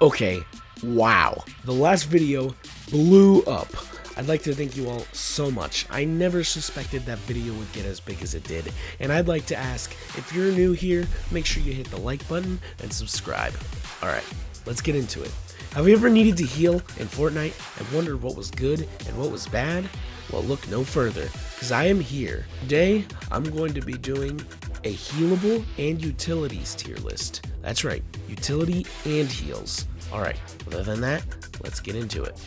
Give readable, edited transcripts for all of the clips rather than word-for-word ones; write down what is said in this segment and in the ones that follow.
Okay, wow. The last video blew up. I'd like to thank you all so much. I never suspected that video would get as big as it did. And I'd like to ask, if you're new here, make sure you hit the like button and subscribe. Alright, let's get into it. Have you ever needed to heal in Fortnite and wondered what was good and what was bad? Well, look no further, because I am here. Today, I'm going to be doing a healable and utilities tier list. That's right, utility and heals. Alright, other than that, let's get into it.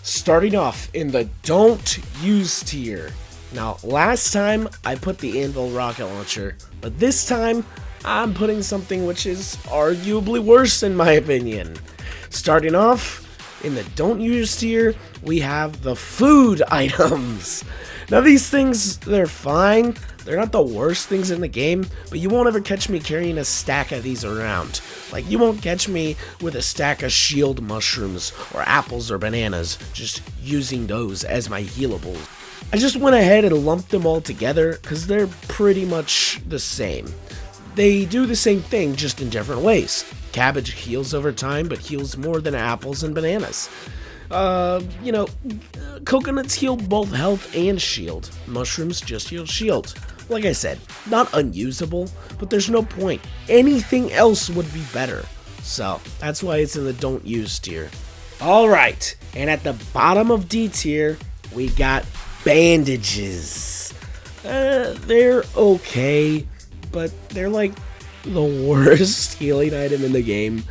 Starting off in the don't use tier. Now, last time I put the Anvil rocket launcher, but this time I'm putting something which is arguably worse in my opinion. Starting off in the don't use tier, we have the food items. Now these things, they're fine. They're not the worst things in the game, but you won't ever catch me carrying a stack of these around. Like, you won't catch me with a stack of shield mushrooms or apples or bananas, just using those as my healables. I just went ahead and lumped them all together because they're pretty much the same. They do the same thing, just in different ways. Cabbage heals over time, but heals more than apples and bananas. Coconuts heal both health and shield. Mushrooms just heal shield. Like I said, not unusable, but there's no point. Anything else would be better. So, that's why it's in the don't use tier. Alright, and at the bottom of D tier, we got bandages. They're okay, but they're like the worst healing item in the game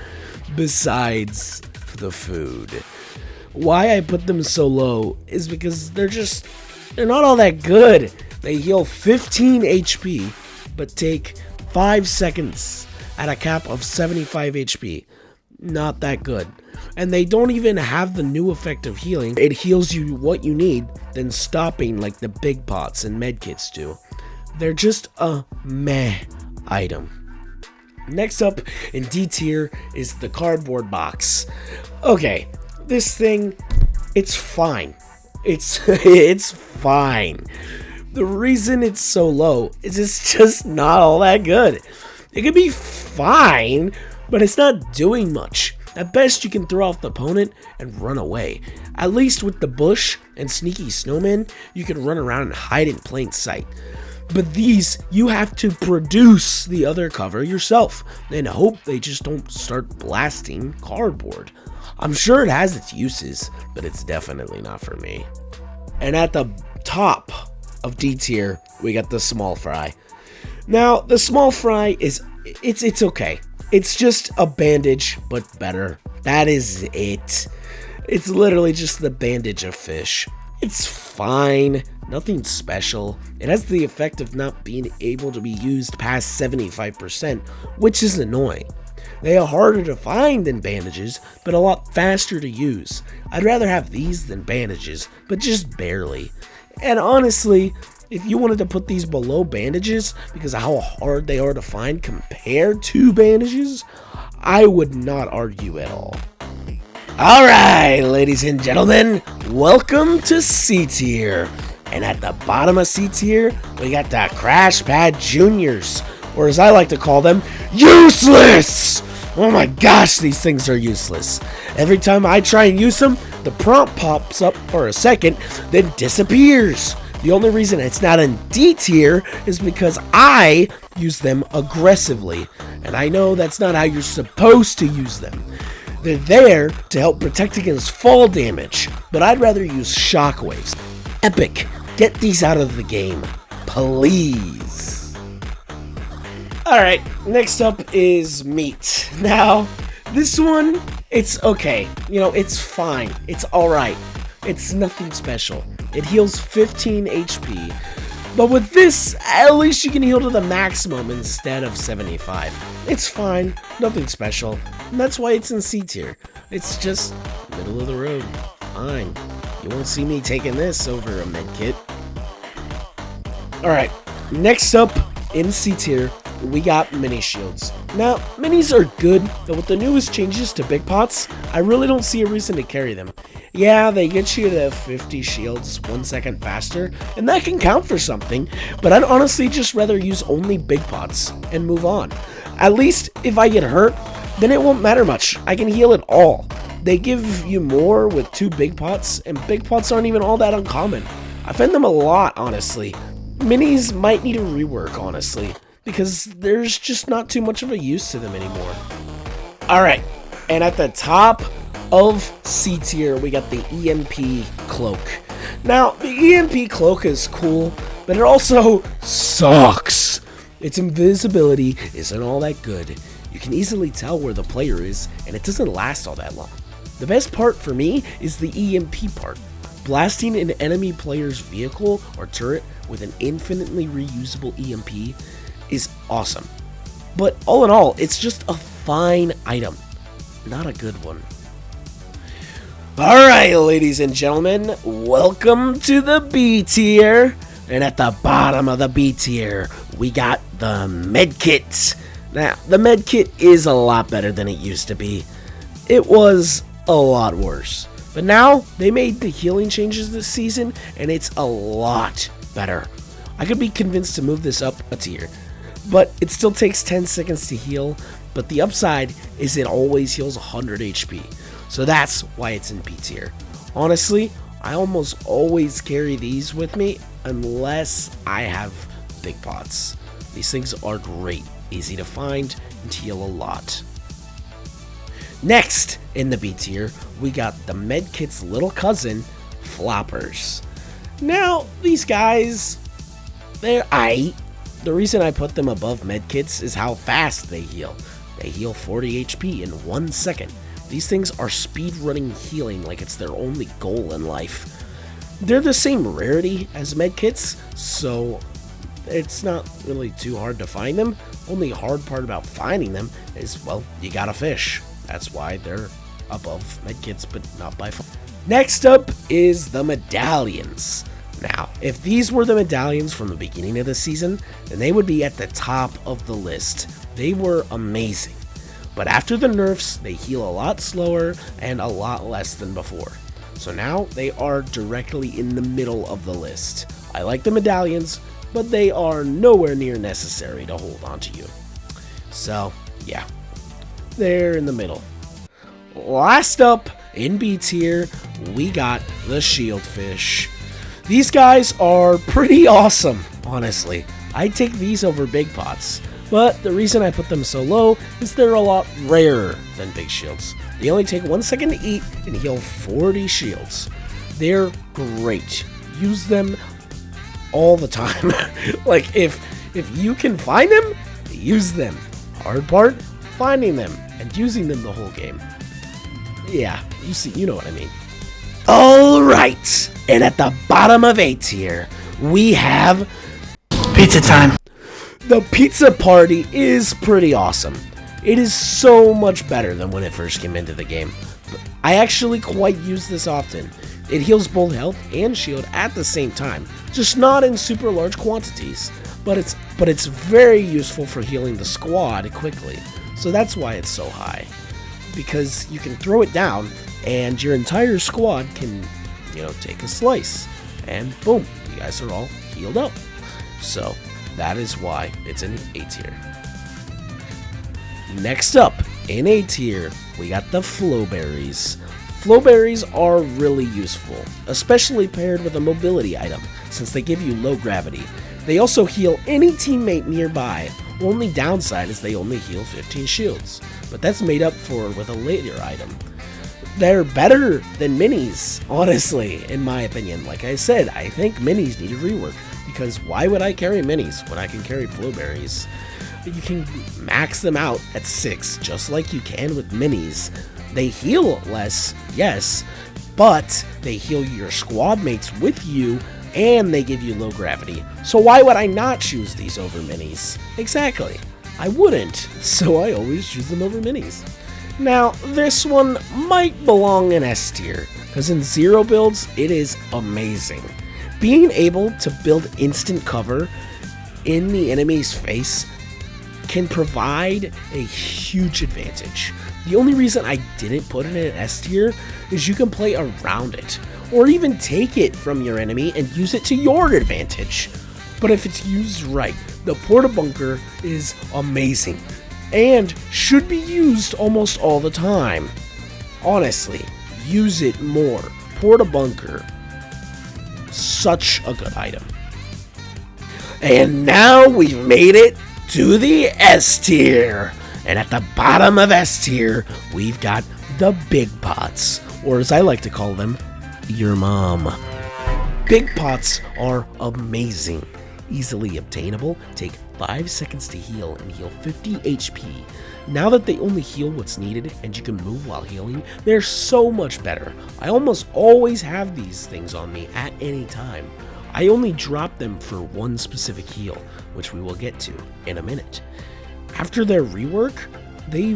besides the food. Why I put them so low is because they're not all that good. They heal 15 HP, but take 5 seconds at a cap of 75 HP. Not that good. And they don't even have the new effect of healing. It heals you what you need, then stopping like the big pots and medkits do. They're just a meh item. Next up in D tier is the cardboard box. Okay, this thing, it's fine. It's fine. The reason it's so low is it's just not all that good. It could be fine, but it's not doing much. At best, you can throw off the opponent and run away. At least with the bush and sneaky snowmen, you can run around and hide in plain sight. But these, you have to produce the other cover yourself and hope they just don't start blasting cardboard. I'm sure it has its uses, but it's definitely not for me. And at the top of D tier, we got the small fry. Now, the small fry it's okay. It's just a bandage, but better. That is it. It's literally just the bandage of fish. It's fine, nothing special. It has the effect of not being able to be used past 75%, which is annoying. They are harder to find than bandages, but a lot faster to use. I'd rather have these than bandages, but just barely. And honestly, if you wanted to put these below bandages because of how hard they are to find compared to bandages, I would not argue at all. Alright, ladies and gentlemen, welcome to C tier. And at the bottom of C tier, we got the Crash Pad Juniors, or as I like to call them, useless! Oh my gosh, these things are useless. Every time I try and use them, the prompt pops up for a second, then disappears. The only reason it's not in D tier is because I use them aggressively. And I know that's not how you're supposed to use them. They're there to help protect against fall damage, but I'd rather use shockwaves. Epic, get these out of the game, please. Alright, next up is meat. Now, this one, it's okay. It's fine. It's alright. It's nothing special. It heals 15 HP. But with this, at least you can heal to the maximum instead of 75. It's fine. Nothing special. And that's why it's in C tier. It's just middle of the road. Fine. You won't see me taking this over a medkit. Alright, next up in C tier, we got mini shields. Now, minis are good, but with the newest changes to big pots, I really don't see a reason to carry them. Yeah, they get you to 50 shields 1 second faster, and that can count for something, but I'd honestly just rather use only big pots and move on. At least, if I get hurt, then it won't matter much. I can heal it all. They give you more with 2 big pots, and big pots aren't even all that uncommon. I find them a lot, honestly. Minis might need a rework, honestly, because there's just not too much of a use to them anymore. Alright, and at the top of C tier, we got the EMP Cloak. Now, the EMP Cloak is cool, but it also sucks. Its invisibility isn't all that good. You can easily tell where the player is, and it doesn't last all that long. The best part for me is the EMP part. Blasting an enemy player's vehicle or turret with an infinitely reusable EMP is awesome. But all in all, it's just a fine item, not a good one. Alright, ladies and gentlemen, welcome to the B tier. And at the bottom of the B tier, we got the medkit. Now, the medkit is a lot better than it used to be. It was a lot worse. But now, they made the healing changes this season, and it's a lot better. I could be convinced to move this up a tier, but it still takes 10 seconds to heal, but the upside is it always heals 100 HP. So that's why it's in B tier. Honestly, I almost always carry these with me unless I have big pots. These things are great, easy to find, and heal a lot. Next, in the B tier, we got the medkit's little cousin, Floppers. Now, these guys, they're aight. The reason I put them above medkits is how fast they heal. They heal 40 HP in 1 second. These things are speedrunning healing like it's their only goal in life. They're the same rarity as medkits, so it's not really too hard to find them. Only hard part about finding them is, well, you gotta fish. That's why they're above medkits, but not by far. Next up is the medallions. Now, if these were the medallions from the beginning of the season, then they would be at the top of the list. They were amazing. But after the nerfs, they heal a lot slower and a lot less than before. So now they are directly in the middle of the list. I like the medallions, but they are nowhere near necessary to hold onto you. So, yeah. They're in the middle. Last up, in B tier, we got the Shieldfish. These guys are pretty awesome, honestly. I'd take these over big pots, but the reason I put them so low is they're a lot rarer than big shields. They only take 1 second to eat and heal 40 shields. They're great. Use them all the time. Like, if you can find them, use them. Hard part, finding them and using them the whole game. Yeah, you know what I mean. Alright, and at the bottom of A tier, we have pizza time. The pizza party is pretty awesome. It is so much better than when it first came into the game. I actually quite use this often. It heals both health and shield at the same time, just not in super large quantities. But it's very useful for healing the squad quickly. So that's why it's so high. Because you can throw it down and your entire squad can, take a slice. And boom, you guys are all healed up. So that is why it's in A tier. Next up, in A tier, we got the Flowberries. Flowberries are really useful, especially paired with a mobility item, since they give you low gravity. They also heal any teammate nearby. Only downside is they only heal 15 shields, but that's made up for with a later item. They're better than minis, honestly, in my opinion. Like I said, I think minis need a rework, because why would I carry minis when I can carry Flowberries? You can max them out at 6, just like you can with minis. They heal less, yes, but they heal your squad mates with you, and they give you low gravity. So why would I not choose these over minis? Exactly. I wouldn't, so I always choose them over minis. Now, this one might belong in S tier, because in zero builds, it is amazing. Being able to build instant cover in the enemy's face can provide a huge advantage. The only reason I didn't put it in S tier is you can play around it, or even take it from your enemy and use it to your advantage. But if it's used right, the Porta-Bunker is amazing and should be used almost all the time. Honestly, use it more. Porta-Bunker, such a good item. And now we've made it to the S tier. And at the bottom of S tier, we've got the big pots, or as I like to call them, your mom. Big pots are amazing. Easily obtainable, take 5 seconds to heal and heal 50 HP. Now that they only heal what's needed and you can move while healing, they're so much better. I almost always have these things on me at any time. I only drop them for one specific heal, which we will get to in a minute. After their rework, they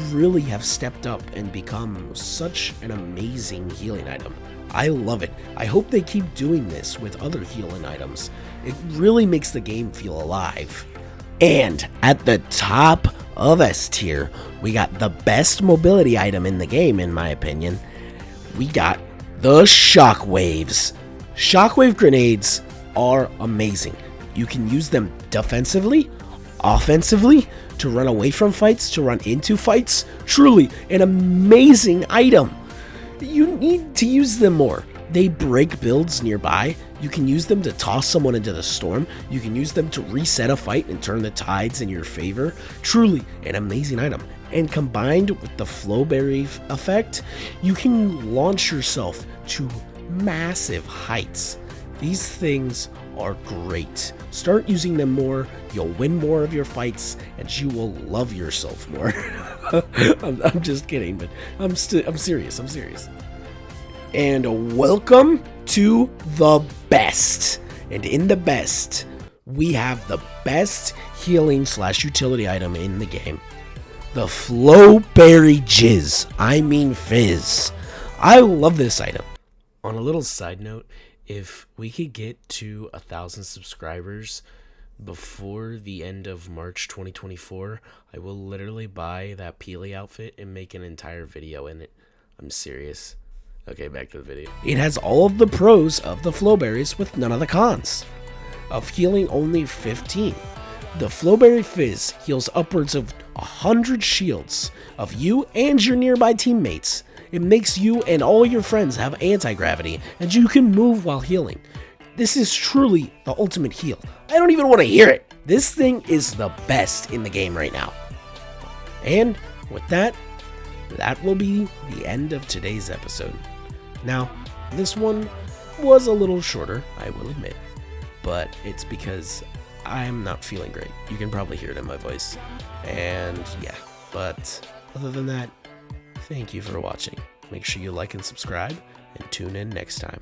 really have stepped up and become such an amazing healing item. I love it. I hope they keep doing this with other healing items. It really makes the game feel alive. And at the top of S tier, we got the best mobility item in the game, in my opinion. We got the shockwaves. Shockwave grenades are amazing. You can use them defensively, offensively, to run away from fights, to run into fights. Truly an amazing item. You need to use them more. They break builds nearby. You can use them to toss someone into the storm. You can use them to reset a fight and turn the tides in your favor. Truly an amazing item. And combined with the Flowberry effect, you can launch yourself to massive heights. These things are great. Start using them more, you'll win more of your fights, and you will love yourself more. I'm just kidding, but I'm serious. And welcome to the best. And in the best, we have the best healing / utility item in the game. The Flowberry Jizz. I mean Fizz. I love this item. On a little side note, if we could get to 1,000 subscribers before the end of March 2024, I will literally buy that Peely outfit and make an entire video in it. I'm serious. Okay, back to the video. It has all of the pros of the Flowberries with none of the cons. Of healing only 15. The Flowberry Fizz heals upwards of 100 shields of you and your nearby teammates. It makes you and all your friends have anti-gravity, and you can move while healing. This is truly the ultimate heal. I don't even want to hear it. This thing is the best in the game right now. And with that, that will be the end of today's episode. Now, this one was a little shorter, I will admit, but it's because I'm not feeling great. You can probably hear it in my voice. And yeah, but other than that, thank you for watching. Make sure you like and subscribe, and tune in next time.